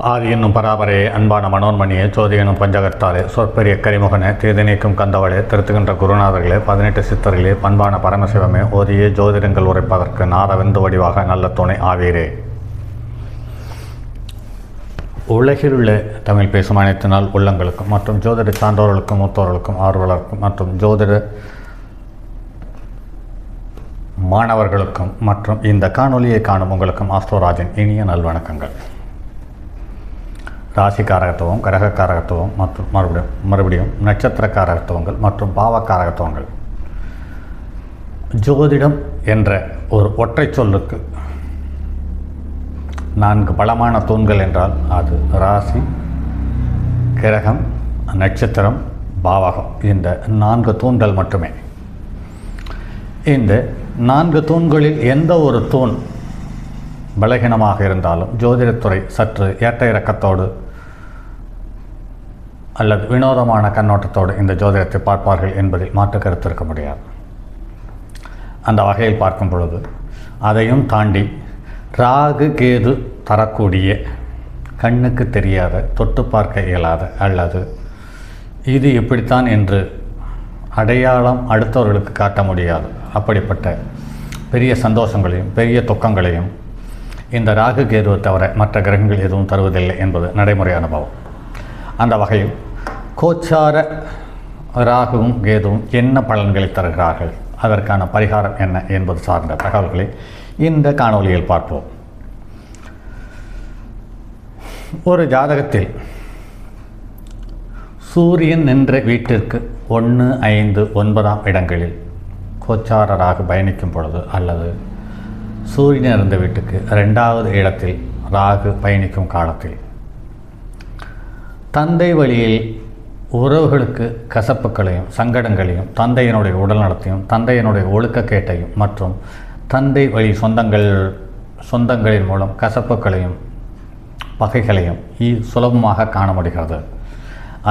ஆதி என்னும் பராபரே, அன்பான மனோன்மணியே, சோதி எனும் பஞ்சகத்தாலே, சொற்பெரிய கரிமுகனே, தீது நீக்கும் கந்தவளே, திருத்துகின்ற குருநாதர்களே, 18 சித்தர்களே, பண்பான பரமசிவமே, ஓதியே ஜோதிடங்கள் உரைப்பதற்கு நாதவெந்து வடிவாக நல்ல துணை ஆவீரே. உலகிலுள்ள தமிழ் பேசும் அனைத்து நாள் உள்ளங்களுக்கும் மற்றும் ஜோதிட சான்றோர்களுக்கும் மூத்தோர்களுக்கும் ஆர்வலருக்கும் மற்றும் ஜோதிட மாணவர்களுக்கும் மற்றும் இந்த காணொலியை காணும் உங்களுக்கும் ஆஸ்ட்ரோராஜின் இனிய நல்வணக்கங்கள். ராசி காரகத்துவம், கிரக காரகத்துவம் மற்றும் மறுபடியும் நட்சத்திர காரகத்துவங்கள் மற்றும் பாவ காரகத்துவங்கள். ஜோதிடம் என்ற ஒரு ஒற்றை சொல்லுக்கு 4 பலமான தூண்கள் என்றால் அது ராசி, கிரகம், நட்சத்திரம், பாவகம். இந்த 4 தூண்கள் மட்டுமே. இந்த 4 தூண்களில் எந்த ஒரு தூண் பலகீனமாக இருந்தாலும் ஜோதிடத்துறை சற்று ஏற்ற இறக்கத்தோடு அல்லது வினோதமான கண்ணோட்டத்தோடு இந்த ஜோதிடத்தை பார்ப்பார்கள் என்பதில் மாற்று கருத்து இருக்க முடியாது. அந்த வகையில் பார்க்கும் பொழுது அதையும் தாண்டி ராகு கேது தரக்கூடிய கண்ணுக்கு தெரியாத, தொட்டு பார்க்க இயலாத அல்லது இது இப்படித்தான் என்று அடையாளம் அடுத்தவர்களுக்கு காட்ட முடியாது அப்படிப்பட்ட பெரிய சந்தோஷங்களையும் பெரிய துக்கங்களையும் இந்த ராகு கேதுவை தவிர மற்ற கிரகங்கள் எதுவும் தருவதில்லை என்பது நடைமுறை அனுபவம். அந்த வகையில் கோச்சார ராகுவும் கேதுவும் என்ன பலன்களை தருகிறார்கள், அதற்கான பரிகாரம் என்ன என்பது சார்ந்த தகவல்களை இந்த காணொலியில் பார்ப்போம். ஒரு ஜாதகத்தில் சூரியன் நின்ற வீட்டிற்கு 1, 5, 9ஆம் இடங்களில் கோச்சார ராகு பயணிக்கும் பொழுது அல்லது சூரியன் இருந்த வீட்டுக்கு 2வது இடத்தில் ராகு பயணிக்கும் காலத்தில் தந்தை வழியில் உறவுகளுக்கு கசப்புகளையும் சங்கடங்களையும், தந்தையினுடைய உடல்நலத்தையும், தந்தையினுடைய ஒழுக்கக்கேட்டையும் மற்றும் தந்தை வழி சொந்தங்களின் மூலம் கசப்புகளையும் பகைகளையும் சுலபமாக காண முடிகிறது.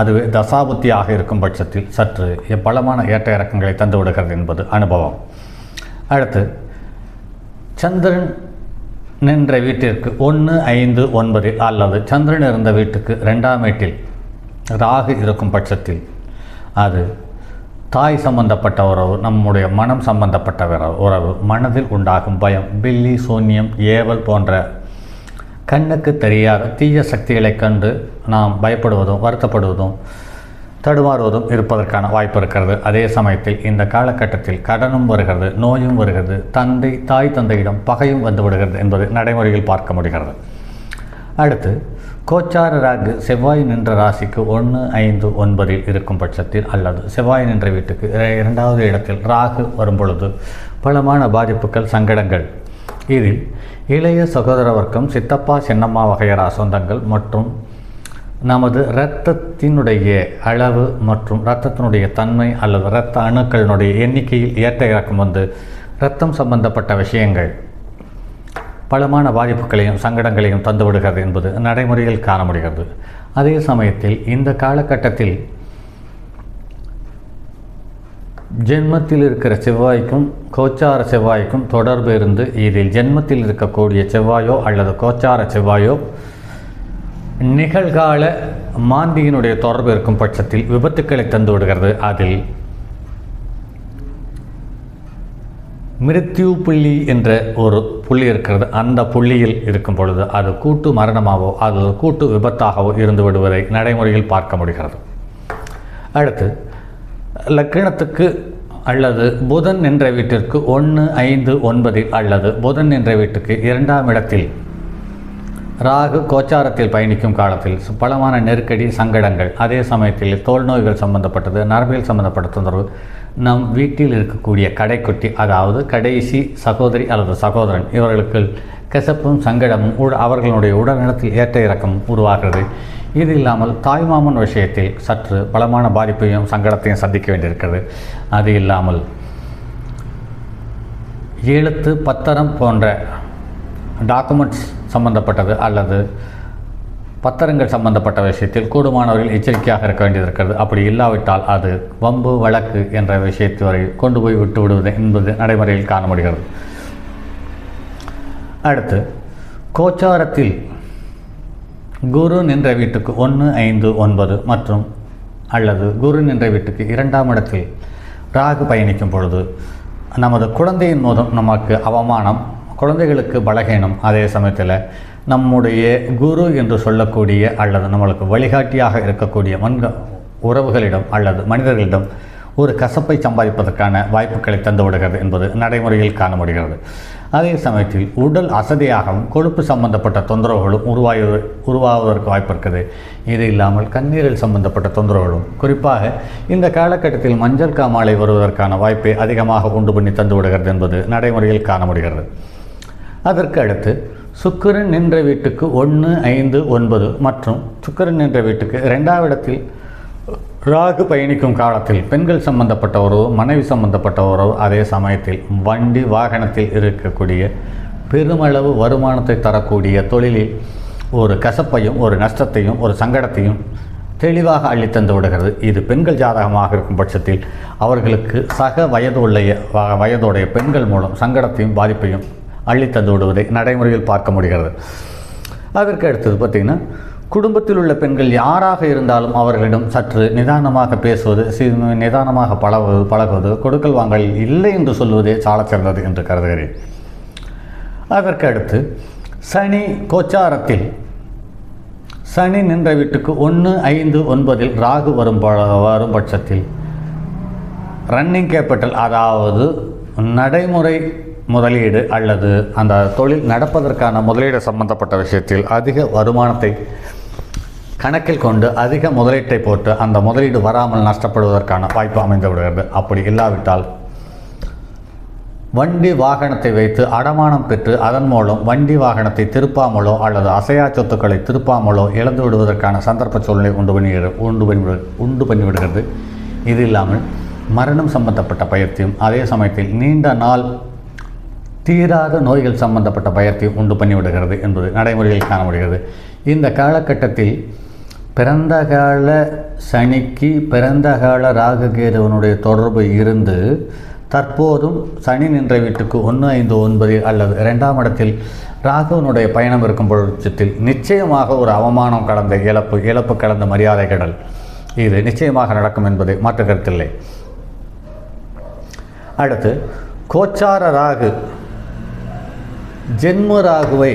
அதுவே தசாபுத்தியாக இருக்கும் பட்சத்தில் சற்று பலமான ஏற்ற இறக்கங்களை தந்து விடுகிறது என்பது அனுபவம். அடுத்து சந்திரன் நின்ற வீட்டிற்கு 1, 5, 9 அல்லது சந்திரன் இருந்த வீட்டுக்கு 2ஆம் வீட்டில் ராகு இருக்கும் பட்சத்தில் அது தாய் சம்பந்தப்பட்ட உறவு, நம்முடைய மனம் சம்பந்தப்பட்ட உறவு, மனதில் உண்டாகும் பயம், பில்லி சூன்யம், ஏவல் போன்ற கண்ணுக்கு தெரியாத தீய சக்திகளை கண்டு நாம் பயப்படுவதும் வருத்தப்படுவதும் தடுமாறுவதும் இருப்பதற்கான வாய்ப்பு இருக்கிறது. அதே சமயத்தில் இந்த காலகட்டத்தில் கடனும் வருகிறது, நோயும் வருகிறது, தாய் தந்தையிடம் பகையும் வந்து விடுகிறது என்பது நடைமுறையில் பார்க்க முடிகிறது. அடுத்து கோச்சார ராகு செவ்வாய் நின்ற ராசிக்கு 1, 5, 9 இருக்கும் பட்சத்தில் அல்லது செவ்வாய் நின்ற வீட்டுக்கு 2வது இடத்தில் ராகு வரும் பொழுது பலமான பாதிப்புகள், சங்கடங்கள். இதில் இளைய சகோதர வர்க்கம், சித்தப்பா சின்னம்மா வகையரா சொந்தங்கள் மற்றும் நமது இரத்தத்தினுடைய அளவு மற்றும் இரத்தத்தினுடைய தன்மை அல்லது இரத்த அணுக்களினுடைய எண்ணிக்கையில் ஏற்ற இறக்கம் வந்து இரத்தம் சம்பந்தப்பட்ட விஷயங்கள் பலமான பாதிப்புகளையும் சங்கடங்களையும் தந்துவிடுகிறது என்பது நடைமுறையில் காண முடிகிறது. அதே சமயத்தில் இந்த காலகட்டத்தில் ஜென்மத்தில் இருக்கிற செவ்வாய்க்கும் கோச்சார செவ்வாய்க்கும் தொடர்பு இருந்து இதில் ஜென்மத்தில் இருக்கக்கூடிய செவ்வாயோ அல்லது கோச்சார செவ்வாயோ நிகழ்கால மாந்தியினுடைய தொடர்பு இருக்கும் பட்சத்தில் விபத்துக்களை தந்து விடுகிறது. அதில் மிருத்யு புள்ளி என்ற ஒரு புள்ளி இருக்கிறது. அந்த புள்ளியில் இருக்கும் பொழுது அது கூட்டு மரணமாகவோ அது கூட்டு விபத்தாகவோ இருந்து விடுவதை நடைமுறையில் பார்க்க முடிகிறது. அடுத்து லக்கினத்துக்கு அல்லது புதன் என்ற வீட்டிற்கு 1, 5, 9 அல்லது புதன் என்ற வீட்டுக்கு 2ஆம் இடத்தில் ராகு கோச்சாரத்தில் பயணிக்கும் காலத்தில் பலமான நெருக்கடி, சங்கடங்கள், அதே சமயத்தில் தோல் நோய்கள் சம்பந்தப்பட்டது, நரம்பியல் சம்பந்தப்பட்ட தொந்தரவு, நம் வீட்டில் இருக்கக்கூடிய கடைக்குட்டி அதாவது கடைசி சகோதரி அல்லது சகோதரன் இவர்களுக்கு கசப்பும் சங்கடமும் அவர்களுடைய உடல்நலத்தில் ஏற்ற இறக்கம் உருவாகிறது. இது இல்லாமல் தாய்மாமன் விஷயத்தில் சற்று பலமான பாதிப்பையும் சங்கடத்தையும் சந்திக்க வேண்டியிருக்கிறது. அது இல்லாமல் எழுத்து பத்திரம் போன்ற டாக்குமெண்ட்ஸ் சம்பந்தப்பட்டது அல்லது பத்திரங்கள் சம்பந்தப்பட்ட விஷயத்தில் கூடுமானவர்கள் எச்சரிக்கையாக இருக்க வேண்டியிருக்கிறது. அப்படி இல்லாவிட்டால் அது வம்பு வழக்கு என்ற விஷயத்தை வரை கொண்டு போய் விட்டு விடுவது என்பது நடைமுறையில் காண முடிகிறது. அடுத்து கோச்சாரத்தில் குரு நின்ற வீட்டுக்கு 1, 5, 9 மற்றும் அல்லது குரு நின்ற வீட்டுக்கு 2ஆம் இடத்தில் ராகு பயணிக்கும் பொழுது நமது குழந்தையின் மூலம் நமக்கு அவமானம், குழந்தைகளுக்கு பலகீனம், அதே சமயத்தில் நம்முடைய குரு என்று சொல்லக்கூடிய அல்லது நம்மளுக்கு வழிகாட்டியாக இருக்கக்கூடிய உறவுகளிடம் அல்லது மனிதர்களிடம் ஒரு கசப்பை சம்பாதிப்பதற்கான வாய்ப்புகளை தந்து விடுகிறது என்பது நடைமுறையில் காண முடிகிறது. அதே சமயத்தில் உடல் அசதியாகவும் கொழுப்பு சம்பந்தப்பட்ட தொந்தரவுகளும் உருவாவதற்கு வாய்ப்பு இருக்குது. இது இல்லாமல் கண்ணீரில் சம்பந்தப்பட்ட தொந்தரவுகளும் குறிப்பாக இந்த காலகட்டத்தில் மஞ்சள் காமாலை வருவதற்கான வாய்ப்பை அதிகமாக உண்டு பண்ணி தந்து விடுகிறது என்பது நடைமுறையில் காண முடிகிறது. அதற்கு அடுத்து சுக்கிரன் நின்ற வீட்டுக்கு 1, 5, 9 மற்றும் சுக்கிரன் நின்ற வீட்டுக்கு 2ஆம் இடத்தில் ராகு பயணிக்கும் காலத்தில் பெண்கள் சம்பந்தப்பட்ட உறவு, மனைவி சம்பந்தப்பட்ட உறவு, அதே சமயத்தில் வண்டி வாகனத்தில் இருக்கக்கூடிய பெருமளவு வருமானத்தை தரக்கூடிய தொழிலில் ஒரு கசப்பையும் ஒரு நஷ்டத்தையும் ஒரு சங்கடத்தையும் தெளிவாக அள்ளித்தந்து விடுகிறது. இது பெண்கள் ஜாதகமாக இருக்கும் பட்சத்தில் அவர்களுக்கு சக வயதுடைய பெண்கள் மூலம் சங்கடத்தையும் பாதிப்பையும் அள்ளித்தந்து விடுவதை நடைமுறையில் பார்க்க முடிகிறது. அதற்கு அடுத்தது பார்த்திங்கன்னா, குடும்பத்தில் உள்ள பெண்கள் யாராக இருந்தாலும் அவர்களிடம் சற்று நிதானமாக பேசுவது, நிதானமாக பழகுவது, கொடுக்கல் வாங்கல் இல்லை என்று சொல்வதே சால சிறந்தது என்று கருதுகிறேன். அதற்கு அடுத்து சனி கோச்சாரத்தில் சனி நின்ற வீட்டுக்கு 1, 5, 9 ராகு வரும் பட்சத்தில் ரன்னிங் கேபிட்டல், அதாவது நடைமுறை முதலீடு அல்லது அந்த தொழில் நடப்பதற்கான முதலீடு சம்பந்தப்பட்ட விஷயத்தில் அதிக வருமானத்தை கணக்கில் கொண்டு அதிக முதலீட்டை போட்டு அந்த முதலீடு வராமல் நஷ்டப்படுவதற்கான வாய்ப்பு அமைந்து விடுகிறது. அப்படி இல்லாவிட்டால் வண்டி வாகனத்தை வைத்து அடமானம் பெற்று அதன் மூலம் வண்டி வாகனத்தை திருப்பாமலோ அல்லது அசையா சொத்துக்களை திருப்பாமலோ இழந்து விடுவதற்கான சந்தர்ப்ப சூழ்நிலை உண்டு பண்ணிவிடுகிறது. இது இல்லாமல் மரணம் சம்பந்தப்பட்ட பயிற்சியும் அதே சமயத்தில் நீண்ட நாள் தீராத நோய்கள் சம்பந்தப்பட்ட பயத்தையும் உண்டு பண்ணிவிடுகிறது என்பது நடைமுறையில் காண முடிகிறது. இந்த காலகட்டத்தில் பிறந்த கால சனிக்கு பிறந்த கால ராகுகேதுவனுடைய தொடர்பு இருந்து தற்போதும் சனி நின்ற வீட்டுக்கு 1, 5, 9 அல்லது 2ஆம் இடத்தில் ராகுவனுடைய பயணம் இருக்கும் பட்சத்தில் நிச்சயமாக ஒரு அவமானம் கலந்த இழப்பு கலந்த மரியாதை கடல் இது நிச்சயமாக நடக்கும் என்பதை மாற்று கருத்தில்லை. அடுத்து கோச்சார ராகு ஜென்ம ராகுவை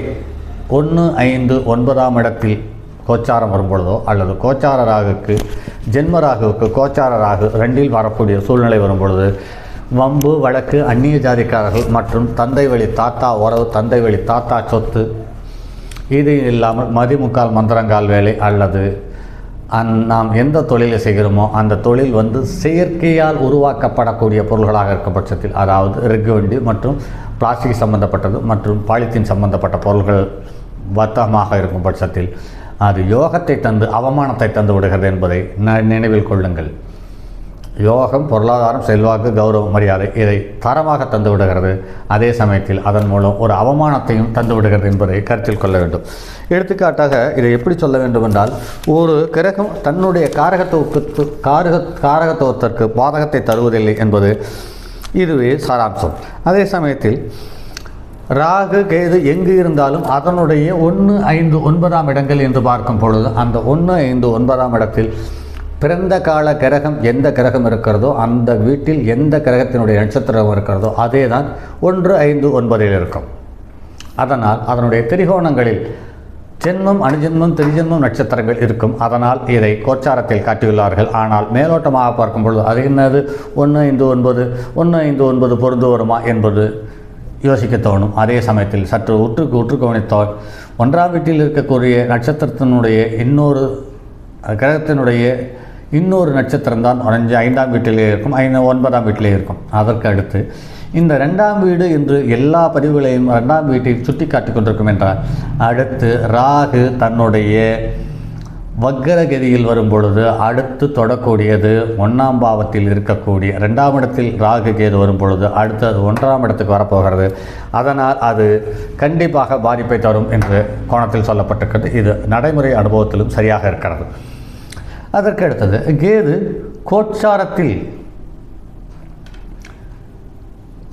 1, 5, 9ஆம் இடத்தில் கோச்சாரம் வரும்பொழுதோ அல்லது கோச்சார ராகுக்கு ஜென்ம ராகுவுக்கு கோச்சார ராகு 2இல் வரக்கூடிய சூழ்நிலை வரும்பொழுது வம்பு வழக்கு, அந்நிய ஜாதிக்காரர்கள் மற்றும் தந்தை வழி தாத்தா உறவு, தந்தை வழி தாத்தா சொத்து, இது இல்லாமல் மதிமுக்கால் மந்திரங்கால் வேலை அல்லது நாம் எந்த தொழிலை செய்கிறோமோ அந்த தொழில் செயற்கையால் உருவாக்கப்படக்கூடிய பொருள்களாக இருக்கும் பட்சத்தில், அதாவது ரிக் வண்டி மற்றும் பிளாஸ்டிக் சம்பந்தப்பட்டது மற்றும் பாலித்தீன் சம்பந்தப்பட்ட பொருள்கள் வர்த்தகமாக இருக்கும் பட்சத்தில் அது யோகத்தை தந்து அவமானத்தை தந்து விடுகிறது என்பதை நினைவில் கொள்ளுங்கள். யோகம், பொருளாதாரம், செல்வாக்கு, கௌரவம், மரியாதை இதை தரமாக தந்து விடுகிறது. அதே சமயத்தில் அதன் மூலம் ஒரு அவமானத்தையும் தந்து விடுகிறது என்பதை கருத்தில் கொள்ள வேண்டும். எடுத்துக்காட்டாக இதை எப்படி சொல்ல வேண்டும் என்றால், ஒரு கிரகம் தன்னுடைய காரகத்துவத்திற்கு பாதகத்தை தருவதில்லை என்பது இதுவே சாராம்சம். அதே சமயத்தில் ராகு கேது எங்கு இருந்தாலும் அதனுடைய 1, 5, 9ஆம் இடங்கள் என்று பார்க்கும் பொழுது அந்த 1, 5, 9ஆம் இடத்தில் பிறந்த கால கிரகம் எந்த கிரகம் இருக்கிறதோ அந்த வீட்டில் எந்த கிரகத்தினுடைய நட்சத்திரம் இருக்கிறதோ அதே தான் 1, 5, 9இல் இருக்கும். அதனால் அதனுடைய திரிகோணங்களில் ஜென்மம், அணுஜென்மம், திரிஜென்மம் நட்சத்திரங்கள் இருக்கும். அதனால் இதை கோச்சாரத்தில் காட்டியுள்ளார்கள். ஆனால் மேலோட்டமாக பார்க்கும் பொழுது அது என்னது 1, 5, 9 1, 5, 9 பொருந்து வருமா என்பது யோசிக்க தோணும். அதே சமயத்தில் சற்று உற்று கவனித்தால் 1ஆம் வீட்டில் இருக்கக்கூடிய நட்சத்திரத்தினுடைய இன்னொரு கிரகத்தினுடைய இன்னொரு நட்சத்திரம் தான் 5ஆம் வீட்டிலே இருக்கும், 9ஆம் வீட்டிலே இருக்கும். அதற்கு அடுத்து இந்த 2ஆம் வீடு என்று எல்லா பதிவுகளையும் 2ஆம் வீட்டில் சுட்டி காட்டி கொண்டிருக்கும் என்றால் அடுத்து ராகு தன்னுடைய வக்கரகதியில் வரும் பொழுது அடுத்து தொடக்கூடியது 1ஆம் பாவத்தில் இருக்கக்கூடிய 2ஆம் இடத்தில் ராகு கேது வரும் பொழுது அடுத்து அது 1ஆம் இடத்துக்கு வரப்போகிறது. அதனால் அது கண்டிப்பாக பாதிப்பை தரும் என்று கோணத்தில் சொல்லப்பட்டிருக்கிறது. இது நடைமுறை அனுபவத்திலும் சரியாக இருக்கிறது. அதற்கு அடுத்தது கேது கோச்சாரத்தில்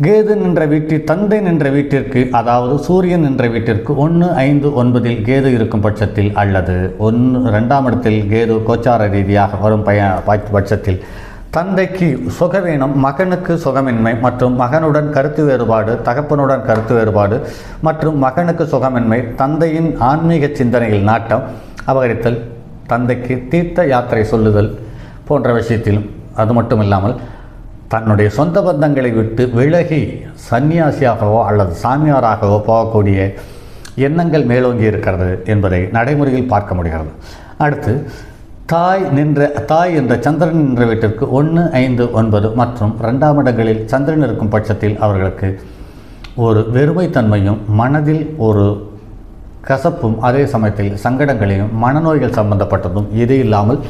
கேது நின்ற வீட்டில் தந்தை நின்ற வீட்டிற்கு, அதாவது சூரியன் நின்ற வீட்டிற்கு 1, 5, 9 கேது இருக்கும் பட்சத்தில், அல்லது 2ஆம் இடத்தில் கேது கோச்சார ரீதியாக வரும் பட்சத்தில் தந்தைக்கு சுகவீனம், மகனுக்கு சுகமின்மை மற்றும் மகனுடன் கருத்து வேறுபாடு, தகப்பனுடன் கருத்து வேறுபாடு மற்றும் மகனுக்கு சுகமின்மை, தந்தையின் ஆன்மீக சிந்தனையில் நாட்டம், அபகரித்தல், தந்தைக்கு தீர்த்த யாத்திரை சொல்லுதல் போன்ற விஷயத்திலும், அது மட்டும் இல்லாமல் தன்னுடைய சொந்த பந்தங்களை விட்டு விலகி சன்னியாசியாகவோ அல்லது சாமியாராகவோ போகக்கூடிய எண்ணங்கள் மேலோங்கி இருக்கிறது என்பதை நடைமுறையில் பார்க்க முடிகிறது. அடுத்து தாய் என்ற சந்திரன் நின்ற வீட்டிற்கு 1, 5, 9 மற்றும் 2ஆம் இடங்களில் சந்திரன் இருக்கும் பட்சத்தில் அவர்களுக்கு ஒரு வெறுமைத்தன்மையும் மனதில் ஒரு கசப்பும், அதே சமயத்தில் சங்கடங்களையும் மனநோய்கள் சம்பந்தப்பட்டதும், இது இல்லாமல்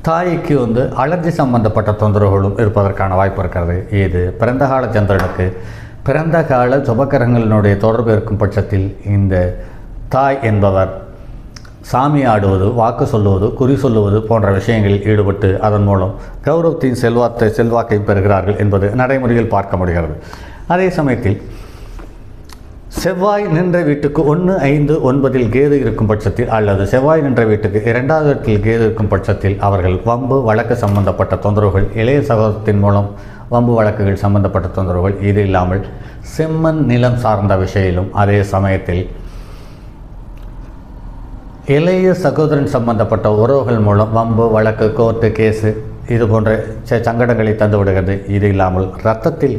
தாய்க்கு அலர்ஜி சம்பந்தப்பட்ட தொந்தரவுகளும் இருப்பதற்கான வாய்ப்பு இருக்கிறது. இது பிறந்த கால சந்திரனுக்கு பிறந்த கால சுபக்கிரகங்களினுடைய தொடர்பு இருக்கும் பட்சத்தில் இந்த தாய் என்பவர் சாமி ஆடுவது, வாக்கு சொல்லுவது, குறி சொல்லுவது போன்ற விஷயங்களில் ஈடுபட்டு அதன் மூலம் கௌரவத்தின் செல்வாக்கை பெறுகிறார்கள் என்பது நடைமுறையில் பார்க்க முடிகிறது. அதே சமயத்தில் செவ்வாய் நின்ற வீட்டுக்கு 1, 5, 9 கேது இருக்கும் பட்சத்தில், அல்லது செவ்வாய் நின்ற வீட்டுக்கு 2ஆவது இடத்தில் கேது இருக்கும் பட்சத்தில் அவர்கள் வம்பு வழக்கு சம்பந்தப்பட்ட தொந்தரவுகள், இளைய சகோதரத்தின் மூலம் வம்பு வழக்குகள் சம்பந்தப்பட்ட தொந்தரவுகள், இது இல்லாமல் செம்மண் நிலம் சார்ந்த விஷயிலும், அதே சமயத்தில் இளைய சகோதரன் சம்பந்தப்பட்ட உறவுகள் மூலம் வம்பு வழக்கு, கோர்ட்டு கேஸு இது போன்ற சங்கடங்களை தந்து விடுகிறது. இது இல்லாமல் இரத்தத்தில்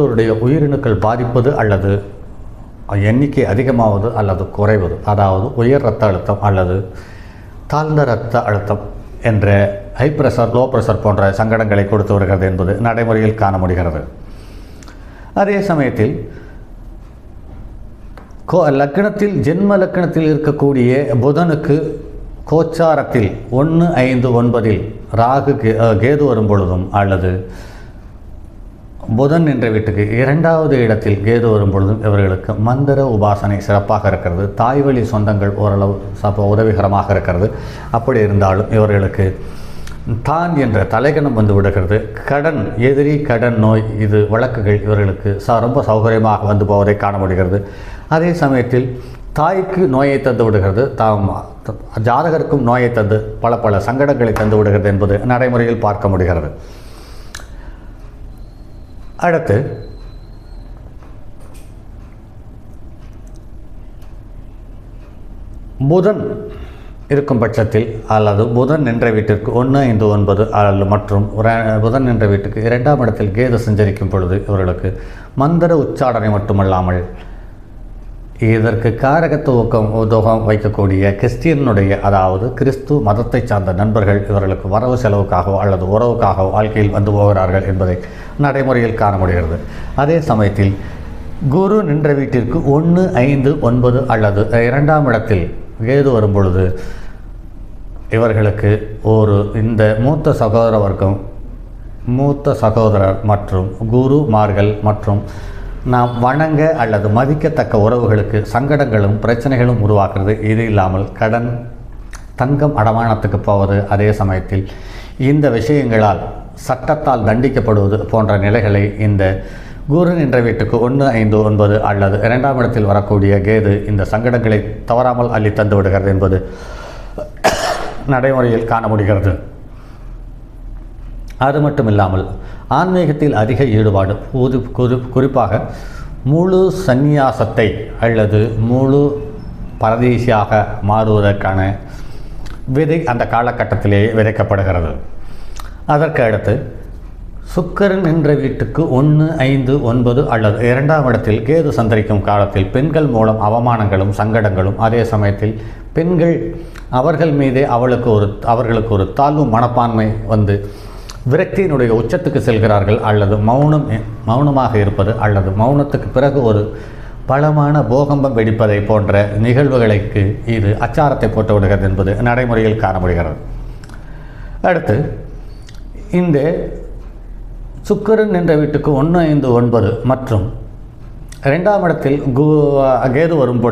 அவருடைய உயிரணுக்கள் பாதிப்பது அல்லது எண்ணிக்கை அதிகமாவது அல்லது குறைவது, அதாவது உயர் இரத்த அழுத்தம் அல்லது தாழ்ந்த இரத்த அழுத்தம் என்ற ஹை ப்ரெஷர், லோ ப்ரெஷர் போன்ற சங்கடங்களை கொடுத்து வருகிறது என்பது நடைமுறையில் காண முடிகிறது. அதே சமயத்தில் லக்னத்தில் ஜென்ம லக்னத்தில் இருக்கக்கூடிய புதனுக்கு கோச்சாரத்தில் 1, 5, 9 ராகு கேது வரும் பொழுதும், அல்லது புதன் என்ற வீட்டுக்கு 2ஆவது இடத்தில் கேது வரும் பொழுதும் இவர்களுக்கு மந்திர உபாசனை சிறப்பாக இருக்கிறது. தாய் வழி சொந்தங்கள் ஓரளவு உதவிகரமாக இருக்கிறது. அப்படி இருந்தாலும் இவர்களுக்கு தான் என்ற தலைகணம் வந்து விடுகிறது. கடன் எதிரி, கடன் நோய், இது வழக்குகள் இவர்களுக்கு ரொம்ப சௌகரியமாக வந்து போவதை காண முடிகிறது. அதே சமயத்தில் தாய்க்கு நோயை தந்து விடுகிறது, ஜாதகருக்கும் நோயை தந்து பல சங்கடங்களை தந்து விடுகிறது என்பது நடைமுறையில் பார்க்க முடிகிறது. அடுத்து புதன் இருக்கும் பட்சத்தில், அல்லது புதன் என்ற வீட்டிற்கு 1, 5, 9 மற்றும் புதன் என்ற வீட்டுக்கு 2ஆம் இடத்தில் கேது சஞ்சரிக்கும் பொழுது இவர்களுக்கு மந்திர உச்சாடனை மட்டுமல்லாமல் இதற்கு காரகத்துவம் வைக்கக்கூடிய கிறிஸ்டியனுடைய, அதாவது கிறிஸ்து மதத்தை சார்ந்த நண்பர்கள் இவர்களுக்கு வரவு செலவுக்காகவோ அல்லது உறவுக்காகவோ வாழ்க்கையில் வந்து போகிறார்கள் என்பதை நடைமுறையில் காண முடிகிறது. அதே சமயத்தில் குரு நின்ற வீட்டிற்கு 1, 5, 9 அல்லது 2ஆம் இடத்தில் கேது வரும் பொழுது இவர்களுக்கு இந்த மூத்த சகோதர வர்க்கம், மூத்த சகோதரர் மற்றும் குருமார்கள் மற்றும் நாம் வணங்க அல்லது மதிக்கத்தக்க உறவுகளுக்கு சங்கடங்களும் பிரச்சனைகளும் உருவாக்குறது. இது இல்லாமல் கடன், தங்கம் அடமானத்துக்கு போவது, அதே சமயத்தில் இந்த விஷயங்களால் சட்டத்தால் தண்டிக்கப்படுவது போன்ற நிலைகளை இந்த குரு என்ற வீட்டுக்கு 1, 5, 9 அல்லது 2ஆம் இடத்தில் வரக்கூடிய கேது இந்த சங்கடங்களை தவறாமல் அள்ளி தந்து விடுகிறது என்பது நடைமுறையில் காண முடிகிறது. அது மட்டும் இல்லாமல் ஆன்மீகத்தில் அதிக ஈடுபாடு, குறிப்பாக முழு சந்நியாசத்தை அல்லது முழு பரதேசியாக மாறுவதற்கான விதை அந்த காலகட்டத்திலேயே விதைக்கப்படுகிறது. அதற்கு அடுத்து சுக்கிரன் என்ற வீட்டுக்கு 1, 5, 9 அல்லது 2ஆம் இடத்தில் கேது சந்தரிக்கும் காலத்தில் பெண்கள் மூலம் அவமானங்களும் சங்கடங்களும், அதே சமயத்தில் பெண்கள் அவர்கள் மீதே அவர்களுக்கு ஒரு தாழ்வு மனப்பான்மை வந்து விரக்தியினுடைய உச்சத்துக்கு செல்கிறார்கள், அல்லது மௌனமாக இருப்பது அல்லது மௌனத்துக்கு பிறகு ஒரு பலமான போகம்பம் வெடிப்பதை போன்ற நிகழ்வுகளுக்கு இது அச்சாரத்தை போட்டு விடுகிறது என்பது நடைமுறையில் காண முடிகிறது. அடுத்து இந்த சுக்கிரன் என்ற வீட்டுக்கு 1, 5, 9 மற்றும் 2ஆம் இடத்தில் கேது வரும்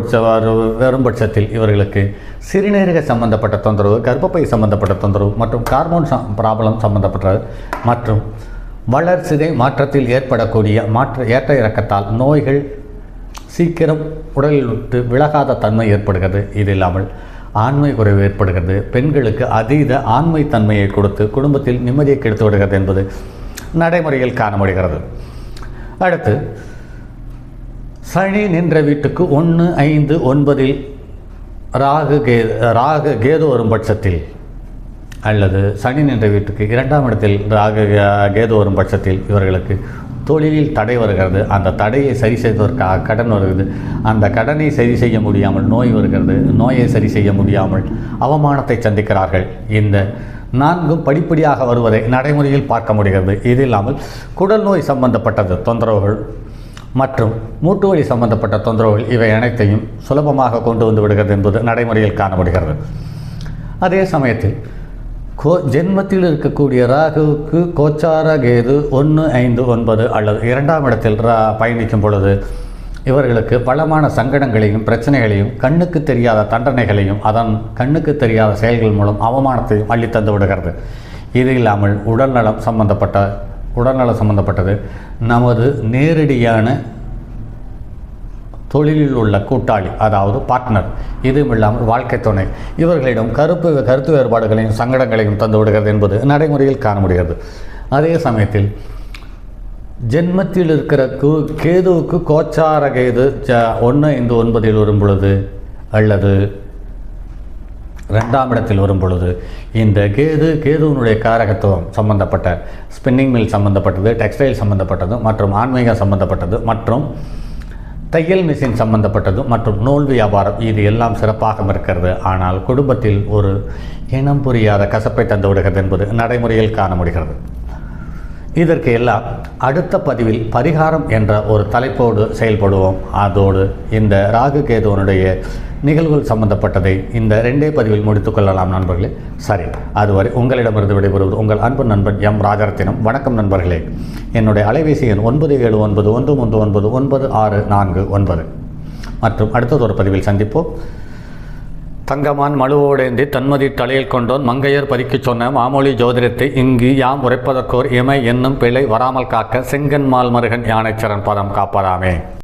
பட்சத்தில் இவர்களுக்கு சிறுநீரக சம்பந்தப்பட்ட தொந்தரவு, கர்ப்பப்பை சம்பந்தப்பட்ட தொந்தரவு மற்றும் ஹார்மோன் ப்ராப்ளம் சம்பந்தப்பட்டது மற்றும் வளர்சிதை மாற்றத்தில் ஏற்படக்கூடிய ஏற்ற இறக்கத்தால் நோய்கள் சீக்கிரம் உடலில் விட்டு விலகாத தன்மை ஏற்படுகிறது. இது இல்லாமல் ஆண்மை குறைவு ஏற்படுகிறது. பெண்களுக்கு அதீத ஆண்மை தன்மையை கொடுத்து குடும்பத்தில் நிம்மதியை கெடுத்து விடுகிறது என்பது நடைமுறையில் காண முடிகிறது. அடுத்து, சனி நின்ற வீட்டுக்கு 1, 5, 9 ராகு கேது வரும் பட்சத்தில், அல்லது சனி நின்ற வீட்டுக்கு 2ஆம் இடத்தில் ராகு கேது வரும் பட்சத்தில் இவர்களுக்கு தொழிலில் தடை வருகிறது. அந்த தடையை சரி செய்வதற்காக கடன் வருகிறது. அந்த கடனை சரி செய்ய முடியாமல் நோய் வருகிறது. நோயை சரி செய்ய முடியாமல் அவமானத்தை சந்திக்கிறார்கள். இந்த 4ம் படிப்படியாக வருவதை நடைமுறையில் பார்க்க முடிகிறது. இது இல்லாமல் குடல் நோய் சம்பந்தப்பட்டது தொந்தரவுகள் மற்றும் மூட்டு வலி சம்பந்தப்பட்ட தொந்தரவுகள் இவை அனைத்தையும் சுலபமாக கொண்டு வந்து விடுகிறது என்பது நடைமுறையில் காண முடிகிறது. அதே சமயத்தில் ஜென்மத்தில் இருக்கக்கூடிய ராகுவுக்கு கோச்சார கேது 1, 5, 9 அல்லது 2ஆம் இடத்தில் பயணிக்கும் பொழுது இவர்களுக்கு பலமான சங்கடங்களையும் பிரச்சனைகளையும் கண்ணுக்கு தெரியாத தண்டனைகளையும் அதன் கண்ணுக்கு தெரியாத செயல்கள் மூலம் அவமானத்தையும் அள்ளித்தந்து விடுகிறது. இது இல்லாமல் உடல்நலம் சம்பந்தப்பட்டது நமது நேரடியான தொழிலில் உள்ள கூட்டாளி, அதாவது பார்ட்னர், இதுவும் இல்லாமல் வாழ்க்கை துணை, இவர்களிடம் கருத்து வேறுபாடுகளையும் சங்கடங்களையும் தந்து விடுகிறது என்பது நடைமுறையில் காண முடிகிறது. அதே சமயத்தில் ஜென்மத்தில் இருக்கிற கேதுவுக்கு கோச்சார கேது 1, 5, 9 வரும் பொழுது அல்லது 2ஆம் இடத்தில் வரும் பொழுது இந்த கேதுவனுடைய காரகத்துவம் சம்பந்தப்பட்ட ஸ்பின்னிங் மில் சம்பந்தப்பட்டது, டெக்ஸ்டைல் சம்பந்தப்பட்டது மற்றும் ஆன்மீகம் சம்பந்தப்பட்டது மற்றும் தையல் மிஷின் சம்பந்தப்பட்டது மற்றும் நூல் வியாபாரம், இது எல்லாம் சிறப்பாக இருக்கிறது. ஆனால் குடும்பத்தில் ஒரு இனம் புரியாத கசப்பை தந்து விடுகிறது என்பது நடைமுறையில் காண முடிகிறது. இதற்கு எல்லாம் அடுத்த பதிவில் பரிகாரம் என்ற ஒரு தலைப்போடு செயல்படுவோம். அதோடு இந்த ராகு கேதுவனுடைய நிகழ்வுகள் சம்பந்தப்பட்டதை இந்த 2 பதிவில் முடித்துக்கொள்ளலாம் நண்பர்களே. சரி, அதுவரை உங்களிடமிருந்து விடைபெறுவது உங்கள் அன்பு நண்பன் எம் ராஜரத்தினம். வணக்கம் நண்பர்களே. என்னுடைய அலைபேசி எண் 9791199649 மற்றும் அடுத்தது ஒரு பதிவில் சந்திப்போம். தங்கமான் மழுவோடேந்தி தன்மதி தலையில் கொண்டோன் மங்கையர் பறிக்கச் சொன்ன மாமொழி ஜோதிடத்தை இங்கு யாம் உரைப்பதற்கோர் இமை என்னும் பிழை வராமல் காக்க செங்கன்மால் மருகன் யானைச்சரன் பதம் காப்பதாமே.